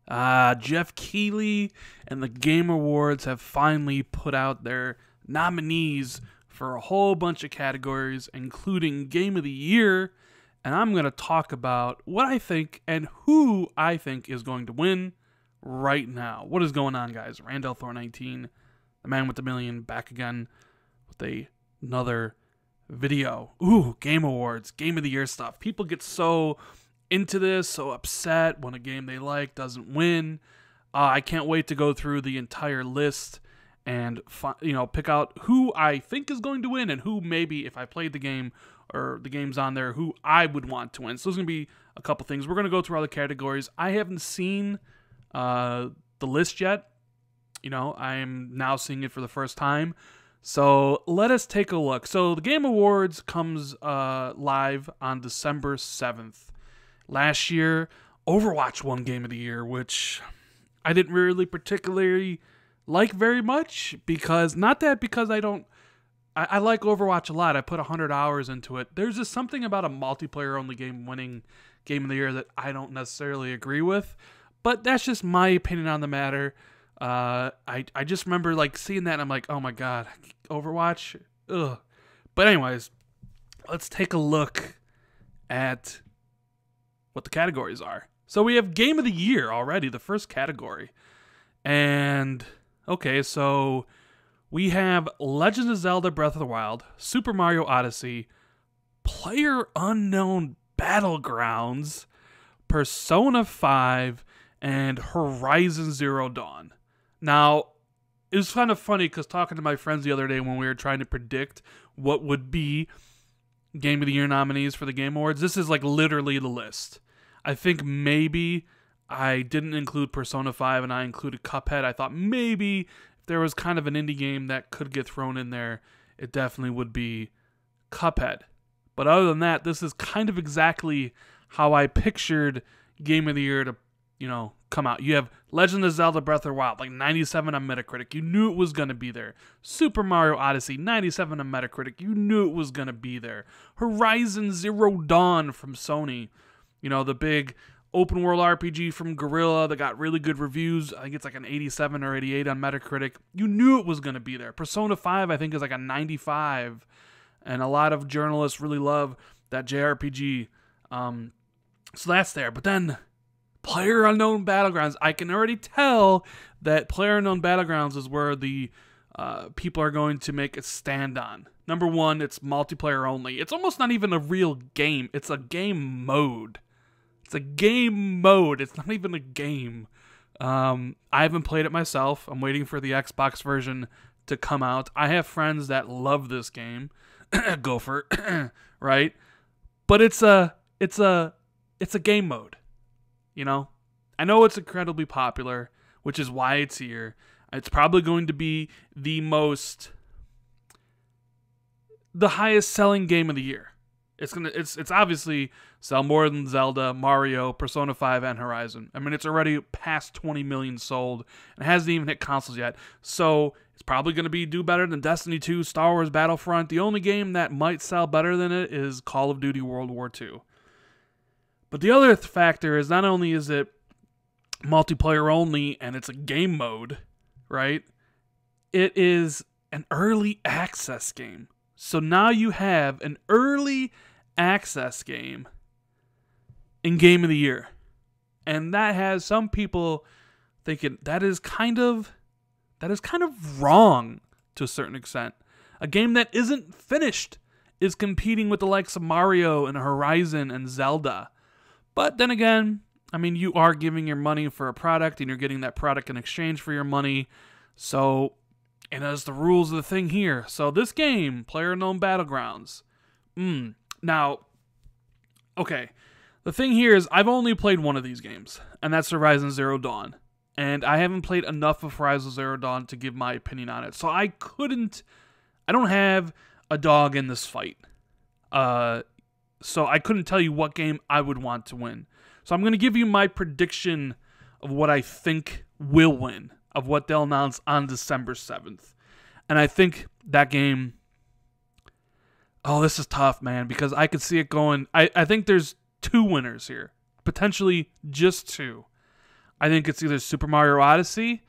Geoff Keighley and the Game Awards have finally put out their nominees for a whole bunch of categories, including Game of the Year, and I'm going to talk about what I think and who I think is going to win right now. What is going on, guys? Randall Thor 19, the man with the million, back again with another video. Ooh, Game Awards, Game of the Year stuff. People get so into this, so upset when a game they like doesn't win. I can't wait to go through the entire list and pick out who I think is going to win and who maybe, if I played the game or the game's on there, who I would want to win. So there's going to be a couple things. We're going to go through all the categories. I haven't seen the list yet. I'm now seeing it for the first time. So let us take a look. So the Game Awards comes live on December 7th. Last year, Overwatch won Game of the Year, which I didn't really particularly like very much because I like Overwatch a lot. I put 100 hours into it. There's just something about a multiplayer-only game winning Game of the Year that I don't necessarily agree with, but that's just my opinion on the matter. I just remember seeing that and I'm like, oh my god, Overwatch? Ugh. But anyways, let's take a look at what the categories are. So we have Game of the Year already, the first category. And, okay, so we have Legend of Zelda Breath of the Wild, Super Mario Odyssey, PlayerUnknown Battlegrounds, Persona 5, and Horizon Zero Dawn. Now, it was kind of funny because talking to my friends the other day when we were trying to predict what would be Game of the Year nominees for the Game Awards, this is literally the list. I think maybe I didn't include Persona 5 and I included Cuphead. I thought maybe if there was kind of an indie game that could get thrown in there, it definitely would be Cuphead. But other than that, this is kind of exactly how I pictured Game of the Year to, come out. You have Legend of Zelda Breath of the Wild, 97 on Metacritic. You knew it was going to be there. Super Mario Odyssey, 97 on Metacritic. You knew it was going to be there. Horizon Zero Dawn from Sony, the big open world RPG from Guerrilla that got really good reviews. I think it's an 87 or 88 on Metacritic. You knew it was going to be there. Persona 5, I think, is a 95. And a lot of journalists really love that JRPG. So that's there. But then PlayerUnknown Battlegrounds. I can already tell that PlayerUnknown Battlegrounds is where the people are going to make a stand on. Number one, it's multiplayer only. It's almost not even a real game. It's a game mode. It's a game mode. It's not even a game. I haven't played it myself. I'm waiting for the Xbox version to come out. I have friends that love this game. Gopher, right? But it's a game mode. I know it's incredibly popular, which is why it's here. It's probably going to be the highest selling game of the year. It's obviously sell more than Zelda, Mario, Persona 5, and Horizon. I mean, it's already past 20 million sold and hasn't even hit consoles yet. So it's probably going to do better than Destiny 2, Star Wars Battlefront. The only game that might sell better than it is Call of Duty World War II. But the other factor is not only is it multiplayer only and it's a game mode, right? It is an early access game. So now you have an early access game in Game of the Year. And that has some people thinking that is kind of wrong to a certain extent. A game that isn't finished is competing with the likes of Mario and Horizon and Zelda. But then again, I mean, you are giving your money for a product and you're getting that product in exchange for your money. So, and as the rules of the thing here. So this game, PlayerUnknown Battlegrounds. Now, okay. The thing here is I've only played one of these games, and that's Horizon Zero Dawn. And I haven't played enough of Horizon Zero Dawn to give my opinion on it. So I don't have a dog in this fight. So I couldn't tell you what game I would want to win. So I'm going to give you my prediction of what I think will win, of what they'll announce on December 7th. And I think that game... Oh, this is tough, man, because I could see it going... I think there's two winners here. Potentially just two. I think it's either Super Mario Odyssey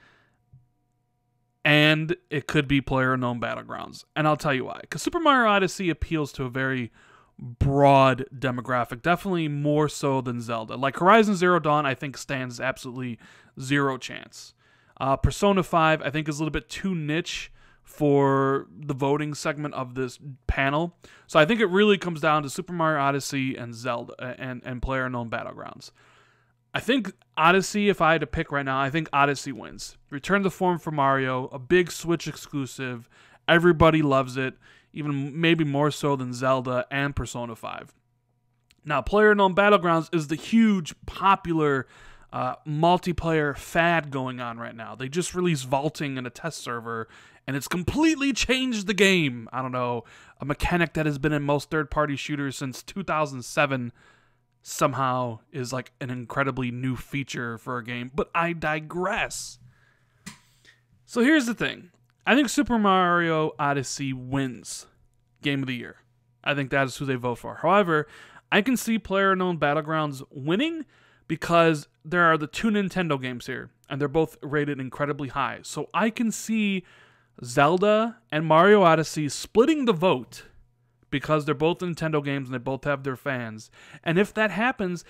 and it could be PlayerUnknown Battlegrounds. And I'll tell you why. Because Super Mario Odyssey appeals to a very broad demographic, definitely more so than Zelda. Like Horizon Zero Dawn, I think stands absolutely zero chance. Persona 5, I think, is a little bit too niche for the voting segment of this panel. So I think it really comes down to Super Mario Odyssey and Zelda and PlayerUnknown Battlegrounds. I think Odyssey, if I had to pick right now, I think Odyssey wins. Return to form for Mario, a big Switch exclusive. Everybody loves it, even maybe more so than Zelda and Persona 5. Now, PlayerUnknown Battlegrounds is the huge, popular multiplayer fad going on right now. They just released vaulting in a test server, and it's completely changed the game. I don't know, a mechanic that has been in most third-party shooters since 2007 somehow is like an incredibly new feature for a game. But I digress. So here's the thing. I think Super Mario Odyssey wins Game of the Year. I think that is who they vote for. However, I can see PlayerUnknown Battlegrounds winning because there are the two Nintendo games here, and they're both rated incredibly high. So I can see Zelda and Mario Odyssey splitting the vote because they're both Nintendo games and they both have their fans. And if that happens,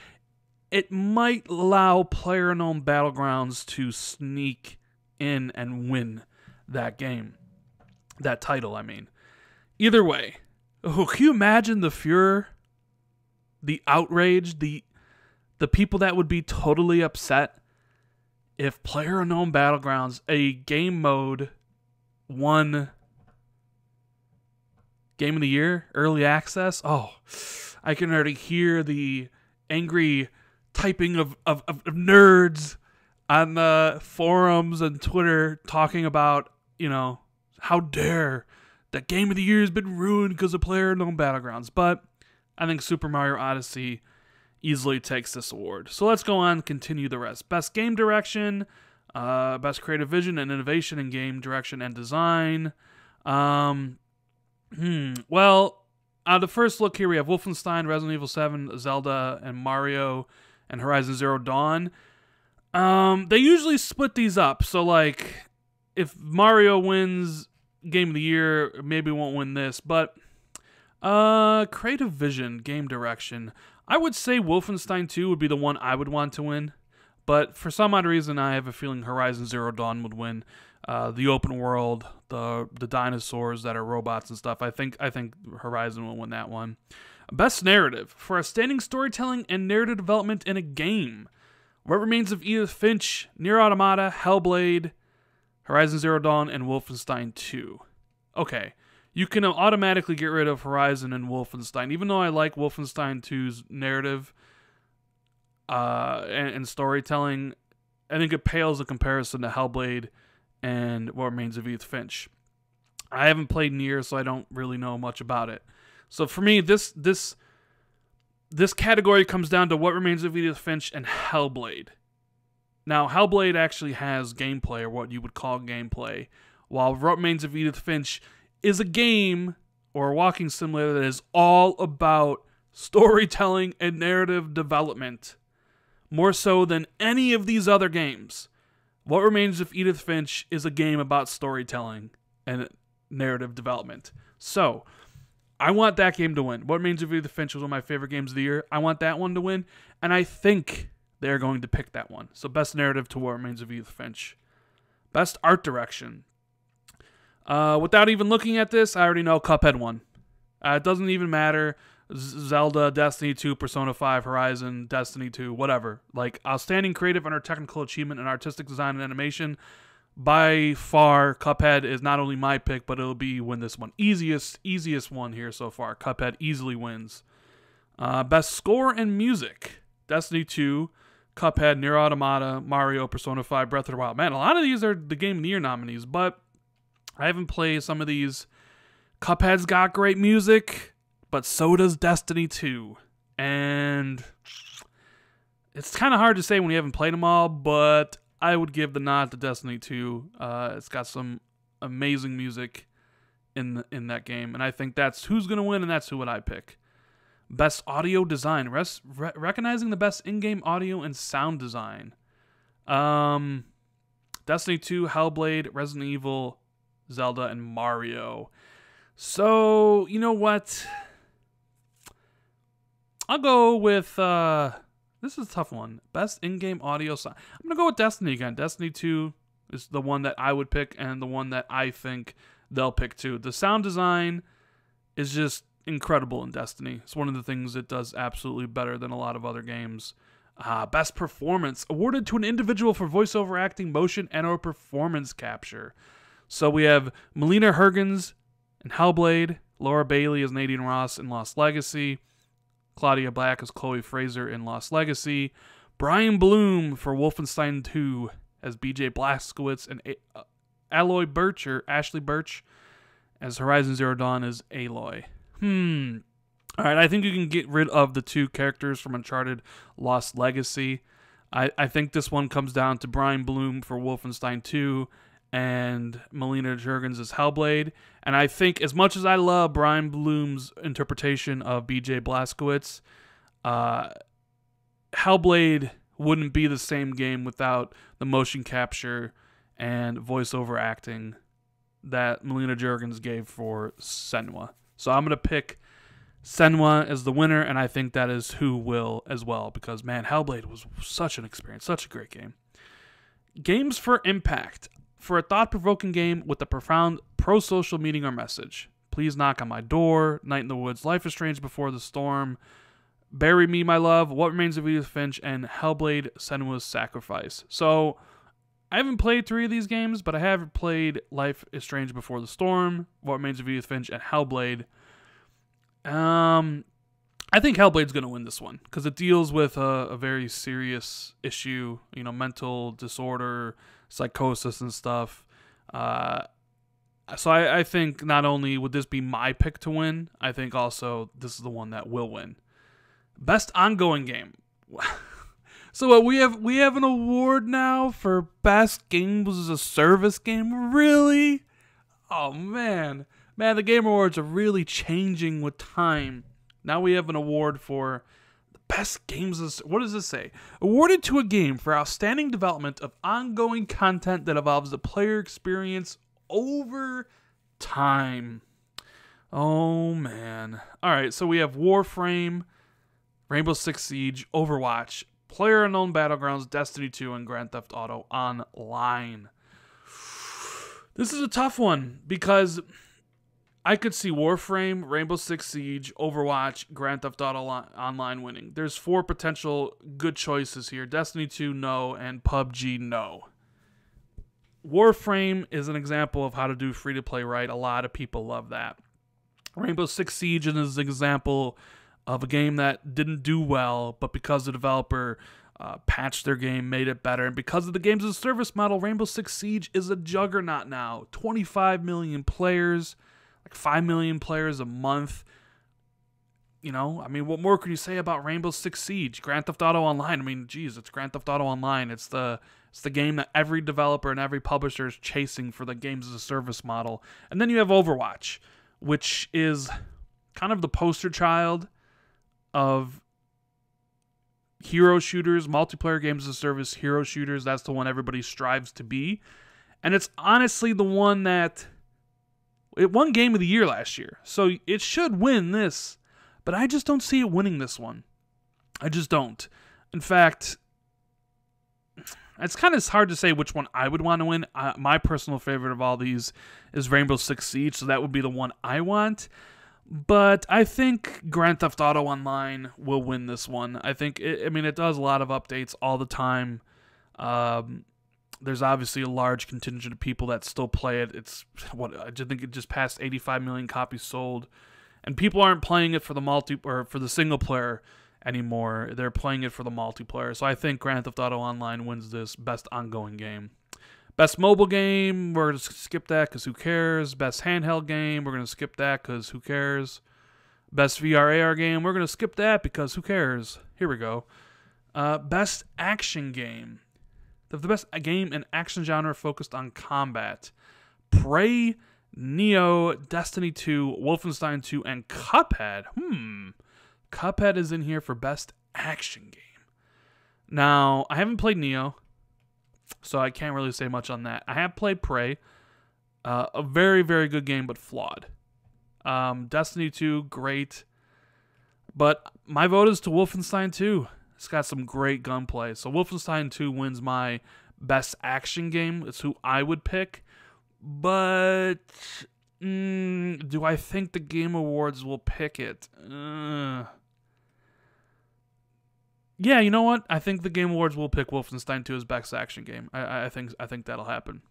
it might allow PlayerUnknown Battlegrounds to sneak in and win that game. That title, I mean. Either way, can you imagine the furor, the outrage, the people that would be totally upset if PlayerUnknown Battlegrounds, a game mode, won Game of the Year, early access? Oh, I can already hear the angry typing of nerds on the forums and Twitter talking about, you know, how dare that Game of the Year has been ruined because of PlayerUnknown Battlegrounds. But I think Super Mario Odyssey easily takes this award. So let's go on and continue the rest. Best Game Direction, Best Creative Vision and Innovation in Game Direction and Design. Well, the first look here, we have Wolfenstein, Resident Evil 7, Zelda, and Mario, and Horizon Zero Dawn. They usually split these up. So, like, if Mario wins Game of the Year, maybe won't win this. But, Creative Vision, Game Direction. I would say Wolfenstein 2 would be the one I would want to win. But for some odd reason, I have a feeling Horizon Zero Dawn would win. The open world, the dinosaurs that are robots and stuff. I think Horizon will win that one. Best Narrative. For outstanding storytelling and narrative development in a game. What Remains of Edith Finch, Nier Automata, Hellblade, Horizon Zero Dawn, and Wolfenstein 2. Okay, you can automatically get rid of Horizon and Wolfenstein. Even though I like Wolfenstein 2's narrative and storytelling, I think it pales in comparison to Hellblade and What Remains of Edith Finch. I haven't played Nier, so I don't really know much about it. So for me, this category comes down to What Remains of Edith Finch and Hellblade. Now, Hellblade actually has gameplay, or what you would call gameplay, while What Remains of Edith Finch is a game or a walking simulator that is all about storytelling and narrative development, more so than any of these other games. What Remains of Edith Finch is a game about storytelling and narrative development. So, I want that game to win. What Remains of Edith Finch was one of my favorite games of the year. I want that one to win, and I think they're going to pick that one. So, Best Narrative to What Remains of Edith Finch. Best Art Direction. Without even looking at this, I already know Cuphead won. It doesn't even matter. Zelda, Destiny 2, Persona 5, Horizon, Destiny 2, whatever. Like, outstanding creative and technical achievement in artistic design and animation. By far, Cuphead is not only my pick, but it'll win this one. Easiest one here so far. Cuphead easily wins. Best Score and Music. Destiny 2, Cuphead, Nier Automata, Mario, Persona 5, Breath of the Wild. Man, a lot of these are the Game of the Year nominees, but I haven't played some of these. Cuphead's got great music, but so does Destiny 2. And it's kind of hard to say when you haven't played them all, but I would give the nod to Destiny 2. It's got some amazing music in that game, and I think that's who's going to win, and that's who would I pick. Best Audio Design. Recognizing the best in-game audio and sound design. Destiny 2, Hellblade, Resident Evil, Zelda, and Mario. So, you know what? I'll go with, this is a tough one. Best in-game audio sound. I'm going to go with Destiny again. Destiny 2 is the one that I would pick and the one that I think they'll pick too. The sound design is just incredible in Destiny. It's one of the things it does absolutely better than a lot of other games. Best performance. Awarded to an individual for voiceover acting, motion, and or performance capture. So we have Melina Hergens in Hellblade, Laura Bailey as Nadine Ross in Lost Legacy, Claudia Black as Chloe Fraser in Lost Legacy, Brian Bloom for Wolfenstein 2 as BJ Blazkowicz, and Ashley Birch as Horizon Zero Dawn as Aloy. Alright, I think you can get rid of the 2 characters from Uncharted Lost Legacy. I think this one comes down to Brian Bloom for Wolfenstein 2 and Melina Hergens as Hellblade. And I think as much as I love Brian Bloom's interpretation of BJ Blazkowicz, Hellblade wouldn't be the same game without the motion capture and voiceover acting that Melina Hergens gave for Senua. So I'm going to pick Senua as the winner, and I think that is who will as well, because, man, Hellblade was such an experience, such a great game. Games for Impact. For a thought-provoking game with a profound pro-social meaning or message. Please Knock on My Door, Night in the Woods, Life is Strange Before the Storm, Bury Me, My Love, What Remains of Edith Finch, and Hellblade: Senua's Sacrifice. So, I haven't played 3 of these games, but I have played Life is Strange Before the Storm, What Remains of Edith Finch, and Hellblade. I think Hellblade's going to win this one because it deals with a very serious issue, you know, mental disorder, psychosis and stuff. So I think not only would this be my pick to win, I think also this is the one that will win. Best ongoing game. So we have an award now for best games as a service game. Really? Oh man, the Game Awards are really changing with time. Now we have an award for the best games as, what does this say? Awarded to a game for outstanding development of ongoing content that evolves the player experience over time. Oh man. All right, so we have Warframe, Rainbow Six Siege, Overwatch, PlayerUnknown Battlegrounds, Destiny 2, and Grand Theft Auto Online. This is a tough one because I could see Warframe, Rainbow Six Siege, Overwatch, Grand Theft Auto Online winning. There's 4 potential good choices here. Destiny 2, no, and PUBG, no. Warframe is an example of how to do free-to-play right. A lot of people love that. Rainbow Six Siege is an example of a game that didn't do well, but because the developer patched their game, made it better, and because of the games as a service model, Rainbow Six Siege is a juggernaut now. 25 million players, like 5 million players a month. You know, I mean, what more could you say about Rainbow Six Siege? Grand Theft Auto Online, I mean, geez, it's Grand Theft Auto Online. It's the game that every developer and every publisher is chasing for the games as a service model. And then you have Overwatch, which is kind of the poster child of hero shooters, multiplayer games as a service, hero shooters. That's the one everybody strives to be. And it's honestly the one that it won Game of the Year last year. So it should win this. But I just don't see it winning this one. I just don't. In fact, it's kind of hard to say which one I would want to win. My personal favorite of all these is Rainbow Six Siege, so that would be the one I want. But I think Grand Theft Auto Online will win this one. I think, it does a lot of updates all the time. There's obviously a large contingent of people that still play it. I think it just passed 85 million copies sold. And people aren't playing it for the single player anymore. They're playing it for the multiplayer. So I think Grand Theft Auto Online wins this best ongoing game. Best mobile game, we're going to skip that because who cares. Best handheld game, we're going to skip that because who cares. Best VR AR game, we're going to skip that because who cares. Here we go. Best action game. The best game in action genre focused on combat. Prey, Neo, Destiny 2, Wolfenstein 2, and Cuphead. Cuphead is in here for best action game. Now, I haven't played Neo. So I can't really say much on that. I have played Prey. A very, very good game, but flawed. Destiny 2, great. But my vote is to Wolfenstein 2. It's got some great gunplay. So Wolfenstein 2 wins my best action game. It's who I would pick. But do I think the Game Awards will pick it? Yeah, you know what? I think the Game Awards will pick Wolfenstein 2 as best action game. I think that'll happen.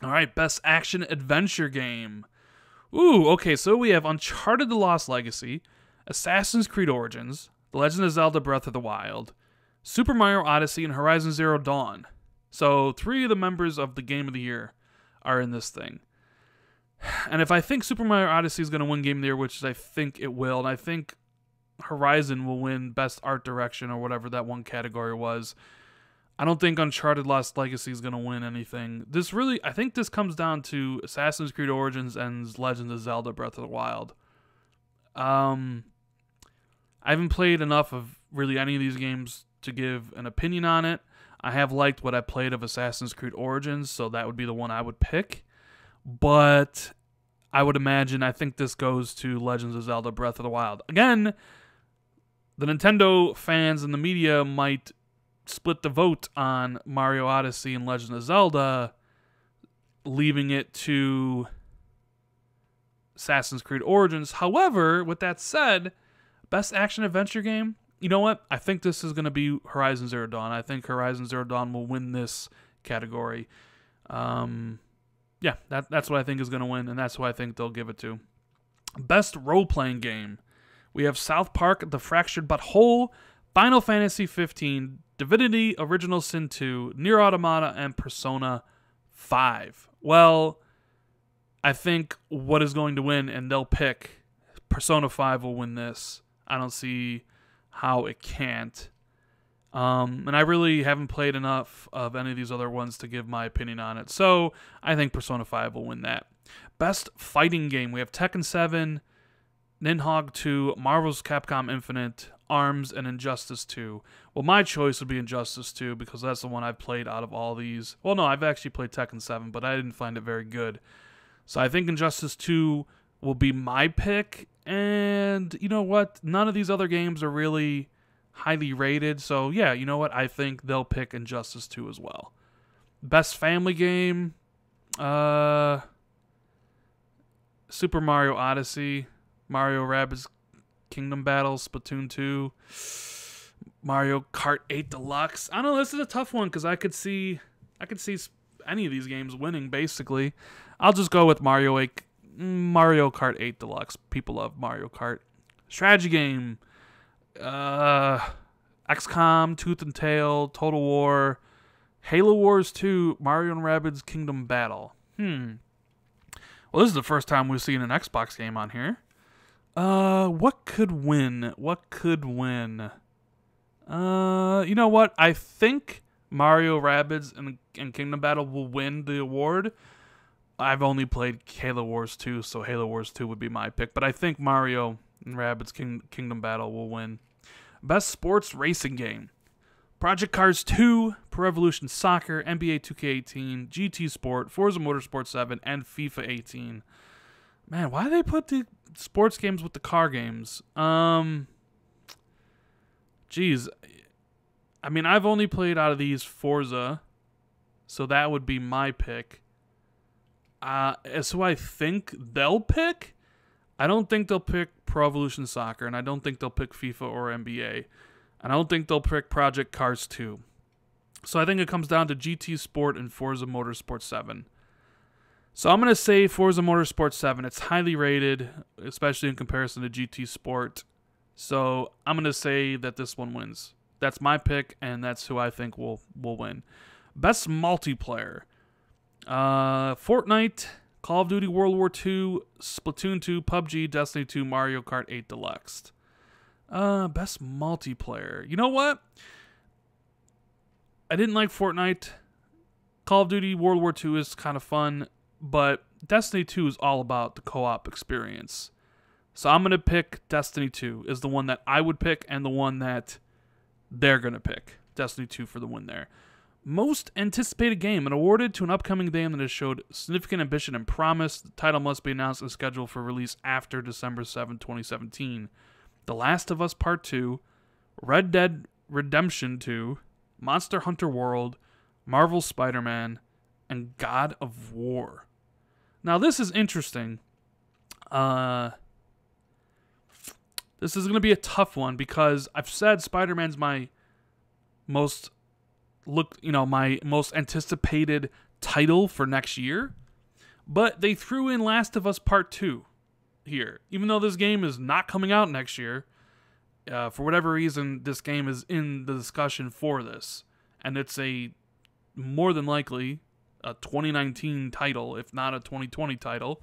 All right, best action adventure game. Ooh, okay, so we have Uncharted: The Lost Legacy, Assassin's Creed Origins, The Legend of Zelda: Breath of the Wild, Super Mario Odyssey, and Horizon Zero Dawn. So 3 of the members of the Game of the Year are in this thing. And if I think Super Mario Odyssey is going to win Game of the Year, which I think it will, and I think Horizon will win Best Art Direction or whatever that one category was, I don't think Uncharted Lost Legacy is going to win anything. I think this comes down to Assassin's Creed Origins and Legend of Zelda: Breath of the Wild. I haven't played enough of really any of these games to give an opinion on it. I have liked what I played of Assassin's Creed Origins, so that would be the one I would pick. But I think this goes to Legends of Zelda: Breath of the Wild. Again, the Nintendo fans and the media might split the vote on Mario Odyssey and Legend of Zelda, leaving it to Assassin's Creed Origins. However, with that said, best action adventure game, you know what? I think this is going to be Horizon Zero Dawn. I think Horizon Zero Dawn will win this category. Yeah, that's what I think is going to win, and that's who I think they'll give it to. Best role-playing game. We have South Park: The Fractured But Whole, Final Fantasy 15, Divinity: Original Sin 2, Nier Automata, and Persona 5. Well, I think what is going to win, and they'll pick, Persona 5 will win this. I don't see how it can't. And I really haven't played enough of any of these other ones to give my opinion on it. So I think Persona 5 will win that. Best fighting game. We have Tekken 7, Ninhogg 2, Marvel's Capcom Infinite, ARMS, and Injustice 2. Well, my choice would be Injustice 2 because that's the one I've played out of all these. Well, no, I've actually played Tekken 7, but I didn't find it very good. So I think Injustice 2 will be my pick. And you know what? None of these other games are really highly rated. So yeah, you know what? I think they'll pick Injustice 2 as well. Best family game. Super Mario Odyssey, Mario Rabbids Kingdom Battle, Splatoon 2, Mario Kart 8 Deluxe. I don't know, this is a tough one because I could see any of these games winning basically. I'll just go with Mario Kart 8 Deluxe. People love Mario Kart. Strategy game. XCOM, Tooth and Tail, Total War, Halo Wars 2, Mario and Rabbids Kingdom Battle. Well, this is the first time we've seen an Xbox game on here. What could win? You know what? I think Mario Rabbids and Kingdom Battle will win the award. I've only played Halo Wars 2, so Halo Wars 2 would be my pick. But I think Mario and Rabbids Kingdom Battle will win. Best sports racing game. Project Cars 2, Pro Evolution Soccer, NBA 2K18, GT Sport, Forza Motorsport 7, and FIFA 18. Man, why do they put the sports games with the car games? Geez. I mean, I've only played out of these Forza, so that would be my pick. As who I think they'll pick, I don't think they'll pick Pro Evolution Soccer, and I don't think they'll pick FIFA or NBA. And I don't think they'll pick Project Cars 2. So I think it comes down to GT Sport and Forza Motorsport 7. So I'm going to say Forza Motorsport 7. It's highly rated, especially in comparison to GT Sport. So I'm going to say that this one wins. That's my pick, and that's who I think will win. Best multiplayer. Fortnite, Call of Duty World War II, Splatoon 2, PUBG, Destiny 2, Mario Kart 8 Deluxe. Best multiplayer. You know what? I didn't like Fortnite. Call of Duty World War II is kind of fun, but Destiny 2 is all about the co-op experience. So I'm going to pick Destiny 2 is the one that I would pick and the one that they're going to pick. Destiny 2 for the win there. Most anticipated game, and awarded to an upcoming game that has showed significant ambition and promise. The title must be announced and scheduled for release after December 7, 2017. The Last of Us Part 2, Red Dead Redemption 2, Monster Hunter World, Marvel Spider-Man, and God of War. Now, this is interesting. This is going to be a tough one because I've said Spider-Man's my most anticipated title for next year, but they threw in Last of Us Part 2 here. Even though this game is not coming out next year, for whatever reason, this game is in the discussion for this, and it's more than likely a 2019 title, if not a 2020 title.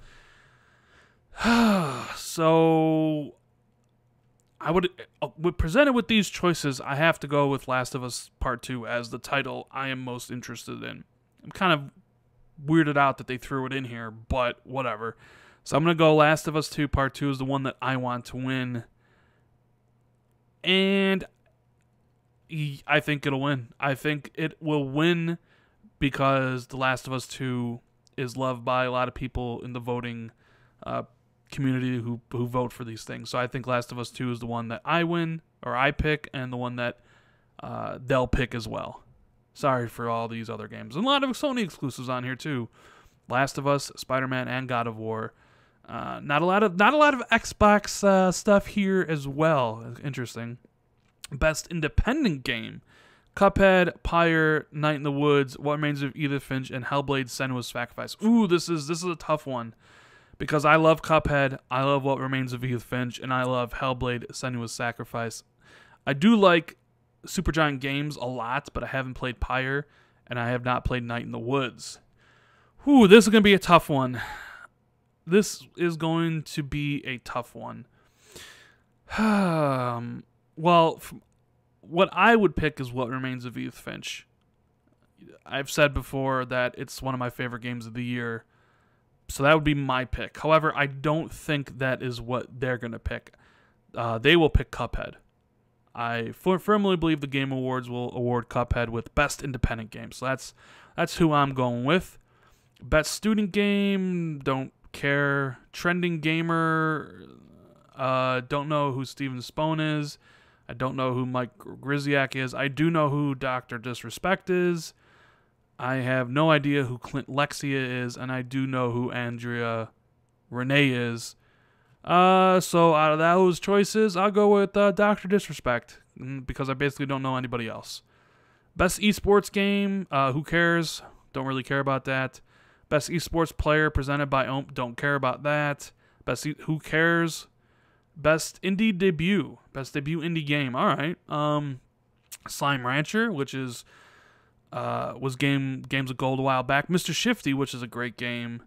So I would presented with these choices, I have to go with Last of Us Part 2 as the title I am most interested in. I'm kind of weirded out that they threw it in here, but whatever. So I'm going to go Last of Us 2 Part 2 is the one that I want to win. And I think it'll win. I think it will win because The Last of Us 2 is loved by a lot of people in the voting community who vote for these things. So I think Last of Us 2 is the one that I win, or I pick, and the one that they'll pick as well. Sorry for all these other games. And a lot of Sony exclusives on here too. Last of Us, Spider-Man, and God of War. Not a lot of Xbox stuff here as well. Interesting. Best independent game: Cuphead, Pyre, Night in the Woods, What Remains of Edith Finch, and Hellblade: Senua's Sacrifice. Ooh, this is a tough one. Because I love Cuphead, I love What Remains of Edith Finch, and I love Hellblade: Senua's Sacrifice. I do like Supergiant Games a lot, but I haven't played Pyre, and I have not played Night in the Woods. Ooh, this is going to be a tough one. This is going to be a tough one. Well, what I would pick is What Remains of Edith Finch. I've said before that it's one of my favorite games of the year. So that would be my pick. However, I don't think that is what they're going to pick. They will pick Cuphead. I firmly believe the Game Awards will award Cuphead with Best Independent Game. So that's who I'm going with. Best Student Game, don't care. Trending Gamer, don't know who Steven Spohn is. I don't know who Mike Griziak is. I do know who Dr. Disrespect is. I have no idea who Clint Lexia is, and I do know who Andrea Renee is. So out of those choices, I'll go with Dr. Disrespect, because I basically don't know anybody else. Best esports game, who cares? Don't really care about that. Best esports player presented by OMP, don't care about that. Who cares? Best indie debut, best debut indie game. All right. Slime Rancher, which is was Games of Gold a while back. Mr. Shifty, which is a great game.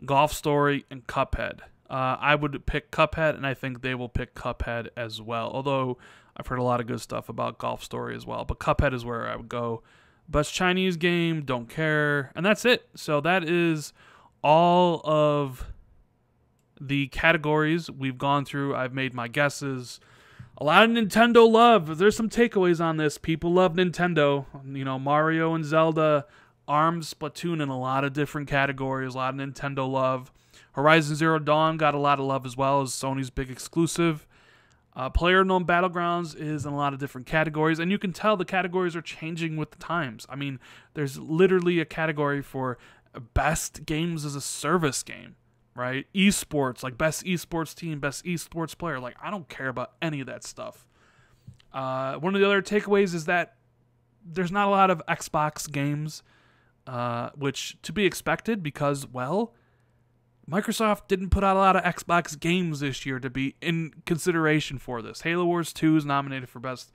Golf Story, and Cuphead. I would pick Cuphead, and I think they will pick Cuphead as well. Although I've heard a lot of good stuff about Golf Story as well. But Cuphead is where I would go. Best Chinese game, don't care. And that's it. So that is all of the categories we've gone through. I've made my guesses. A lot of Nintendo love. There's some takeaways on this. People love Nintendo. You know, Mario and Zelda, ARMS, Splatoon in a lot of different categories. A lot of Nintendo love. Horizon Zero Dawn got a lot of love as well as Sony's big exclusive. PlayerUnknown Battlegrounds is in a lot of different categories, and you can tell the categories are changing with the times. I mean, there's literally a category for best games as a service game, right? Esports, like best esports team, best esports player. Like, I don't care about any of that stuff. One of the other takeaways is that there's not a lot of Xbox games, which to be expected because, well, Microsoft didn't put out a lot of Xbox games this year to be in consideration for this. Halo Wars 2 is nominated for Best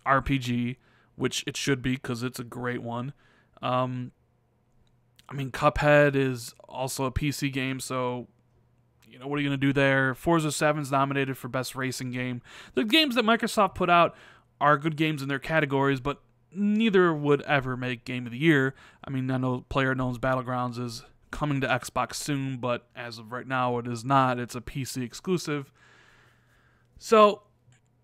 RPG, which it should be because it's a great one. I mean, Cuphead is also a PC game, so, you know, what are you going to do there? Forza 7 is nominated for Best Racing Game. The games that Microsoft put out are good games in their categories, but neither would ever make Game of the Year. I mean, I know PlayerUnknown's Battlegrounds is coming to Xbox soon, but as of right now, it is not. It's a PC exclusive. So,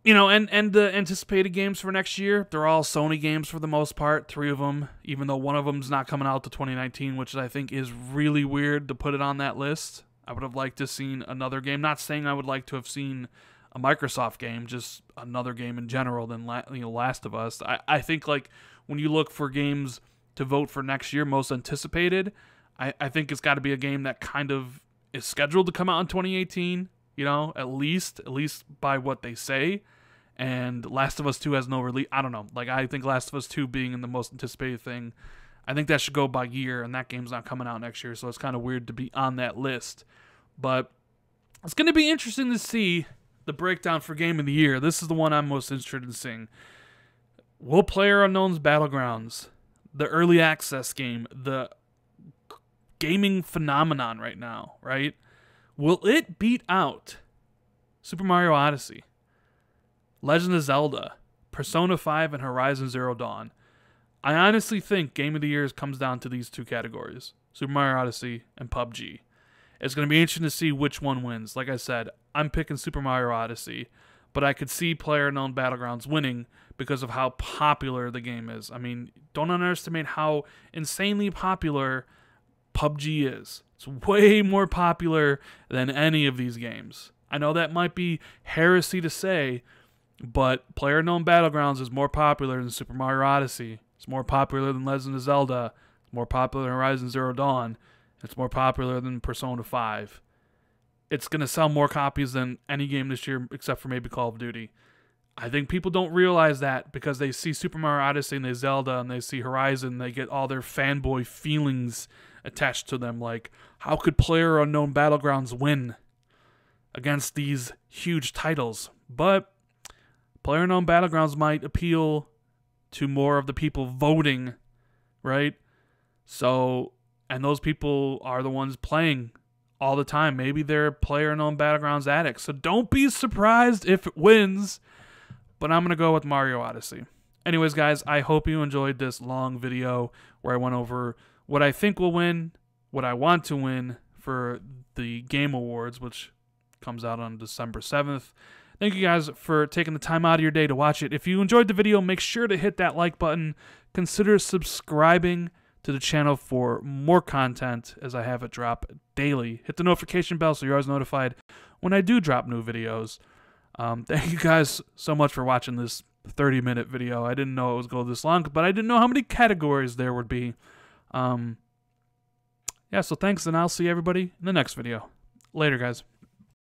You know, and the anticipated games for next year, they're all Sony games for the most part, 3 of them, even though one of them's not coming out to 2019, which I think is really weird to put it on that list. I would have liked to have seen another game. Not saying I would like to have seen a Microsoft game, just another game in general than Last of Us. I think like when you look for games to vote for next year, most anticipated, I think it's got to be a game that kind of is scheduled to come out in 2018, you know, at least by what they say. And Last of Us 2 has no release. I don't know. Like, I think Last of Us 2 being in the most anticipated thing, I think that should go by year, and that game's not coming out next year, so it's kind of weird to be on that list. But it's going to be interesting to see the breakdown for Game of the Year. This is the one I'm most interested in seeing. Will PlayerUnknown's Battlegrounds, the early access game, the gaming phenomenon right now, right? Will it beat out Super Mario Odyssey, Legend of Zelda, Persona 5, and Horizon Zero Dawn? I honestly think Game of the Year comes down to these 2 categories, Super Mario Odyssey and PUBG. It's going to be interesting to see which one wins. Like I said, I'm picking Super Mario Odyssey, but I could see PlayerUnknown Battlegrounds winning because of how popular the game is. I mean, don't underestimate how insanely popular PUBG is. It's way more popular than any of these games. I know that might be heresy to say, but PlayerUnknown Battlegrounds is more popular than Super Mario Odyssey. It's more popular than Legend of Zelda. It's more popular than Horizon Zero Dawn. It's more popular than Persona 5. It's going to sell more copies than any game this year except for maybe Call of Duty. I think people don't realize that because they see Super Mario Odyssey and they Zelda and they see Horizon, they get all their fanboy feelings attached to them. Like, how could PlayerUnknown Battlegrounds win against these huge titles? But PlayerUnknown Battlegrounds might appeal to more of the people voting, right? So, and those people are the ones playing all the time. Maybe they're PlayerUnknown Battlegrounds addicts. So don't be surprised if it wins. But I'm going to go with Mario Odyssey. Anyways, guys, I hope you enjoyed this long video where I went over what I think will win, what I want to win for the Game Awards, which comes out on December 7th. Thank you guys for taking the time out of your day to watch it. If you enjoyed the video, make sure to hit that like button. Consider subscribing to the channel for more content as I have it drop daily. Hit the notification bell so you're always notified when I do drop new videos. Thank you guys so much for watching this 30-minute video. I didn't know it was going this long, but I didn't know how many categories there would be. Yeah, so thanks, and I'll see everybody in the next video. Later, guys.